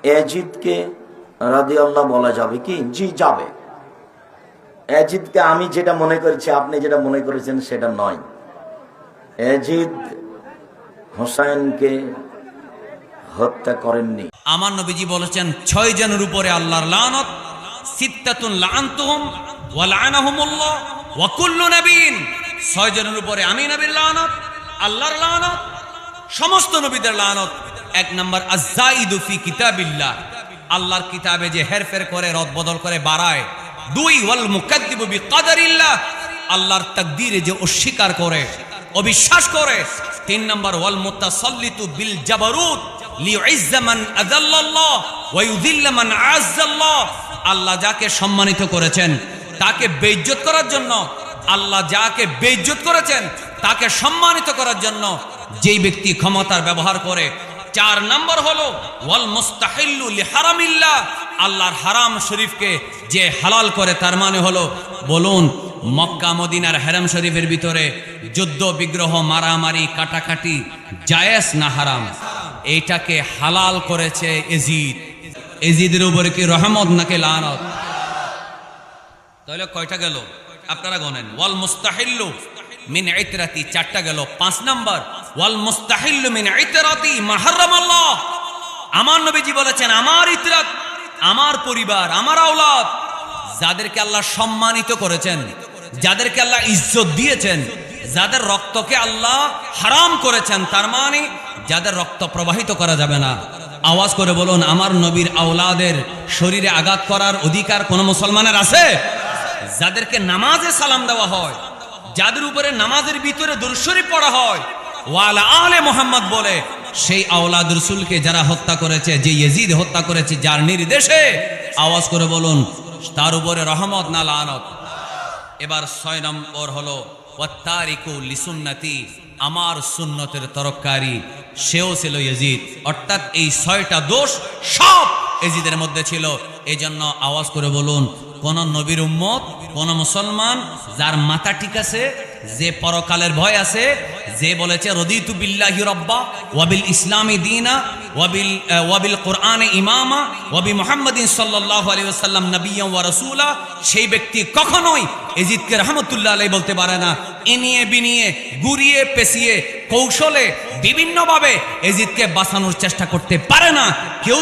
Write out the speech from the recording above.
ইয়াজিদকে রাদিয়াল্লাহু বলা যাবে কি? জি, যাবে। ইয়াজিদকে আমি যেটা মনে করেছি, আপনি যেটা মনে করেছেন সেটা নয়। ইয়াজিদ হোসাইনকে হত্যা করেননি। আমার নবীজি বলেছেন 6 জনের উপরে আল্লাহর লানত, সিত্তাতুন লাআনতুহুম ওয়া লাআনাহুমুল্লাহ ওয়া কুল্লু নবিয়্যিন। 6 জনের উপরে আমি নবীর লানত, আল্লাহর লানত, সমস্ত নবীদের লানত। 1 নাম্বার আয-যায়িদু ফি কিতাবিল্লাহ, আল্লাহর কিতাবে যে হেরফের করে, রদবদল করে, বাড়ায়। 2 ওয়াল মুকাদ্দিবু বিকদারিল্লাহ, আল্লাহর তাকদীরে যে অস্বীকার করে, অবিশ্বাস করে। 3 নাম্বার ওয়াল মুতাসাল্লিতু বিল জাবারুত লিউইজ্জা মান আযাল্লাল্লাহ ওয়া ইউযিল্লা মান আযাল্লাহ, আল্লাহ যাকে সম্মানিত করেছেন তাকে বেইজ্জত করার জন্য, আল্লাহ যাকে বেইজ্জত করেছেন তাকে সম্মানিত করার জন্য যেই ব্যক্তি ক্ষমতার ব্যবহার করে। 4 নাম্বার হলো ওয়াল মুস্তাহিল্লু লিহারামিল্লাহ, আল্লাহর হারাম শরীফকে যে হালাল করে, তার মানে হলো, বলুন মক্কা মদিনার হারাম শরীফের ভিতরে যুদ্ধ বিগ্রহ, মারামারি, কাটাকাটি জায়েজ না হারাম? এইটাকে হালাল করেছে ইয়াজিদ। ইয়াজিদের উপরে কি রহমত নাকি লানত? তাহলে কয়টা গেল আপনারা গণেন। ওয়াল মুস্তাহিল্লু মিন ইতরাতি 4টা গেল। 5 নাম্বার ওয়াল মুস্তাহিল্লু মিন ইতরাতি মা হারামাল্লাহ, আমার নবীজি বলেছেন আমার ইতরাত, আমার পরিবার, আমার আওলাদ, যাদেরকে আল্লাহ সম্মানিত করেছেন, যাদেরকে আল্লাহ ইজ্জত দিয়েছেন, যাদের রক্তকে আল্লাহ হারাম করেছেন, তার মানে যাদের রক্ত প্রবাহিত করা যাবে না। আওয়াজ করে বলুন, আমার নবীর আওলাদের শরীরে আঘাত করার অধিকার কোন মুসলমানের আছে? যাদেরকে নামাজে সালাম দেওয়া হয়, যাদের উপরে নামাজের ভিতরে দুরূদ শরীফ পড়া হয়, ওয়ালা আলে মুহাম্মদ বলে, সেই আওলাদ রাসূলকে যারা হত্যা করেছে, যে ইয়াজিদ হত্যা করেছে যার নির্দেশে, আওয়াজ করে বলুন তার উপরে রহমত না লানত? এবার 6 নম্বর হলো ওয়াত্তারিকু লিসুন্নতি, আমার সুন্নতের তরফকারী, সেও ছিল ইয়াজিদ। অর্থাৎ এই 6টা দোষ সব ইয়াজিদের মধ্যে ছিল। এই জন্য আওয়াজ করে বলুন, কোন নবীর উম্মত, কোন মুসলমান যার মাথা ঠিক আছে, যে পরকালের ভয় আছে, যে বলেছে রদিতু বিল্লাহি রাব্বা ওয়া বিল ইসলামি দীনা ওয়া বিল কুরআনি ইমামা ওয়া বি মুহাম্মাদিন সাল্লাল্লাহু আলাইহি ওয়াসাল্লাম নবিয়্যান ওয়া রাসূলা, সেই ব্যক্তি কখনোই ইয়াজিদকে রাহমাতুল্লাহ আলাইহি বলতে পারে না। এনিয়ে বিনিয়ে, ঘুরিয়ে পেঁচিয়ে, কৌশলে, বিভিন্নভাবে ইয়াজিদকে বাঁচানোর চেষ্টা করতে পারে না কেউ।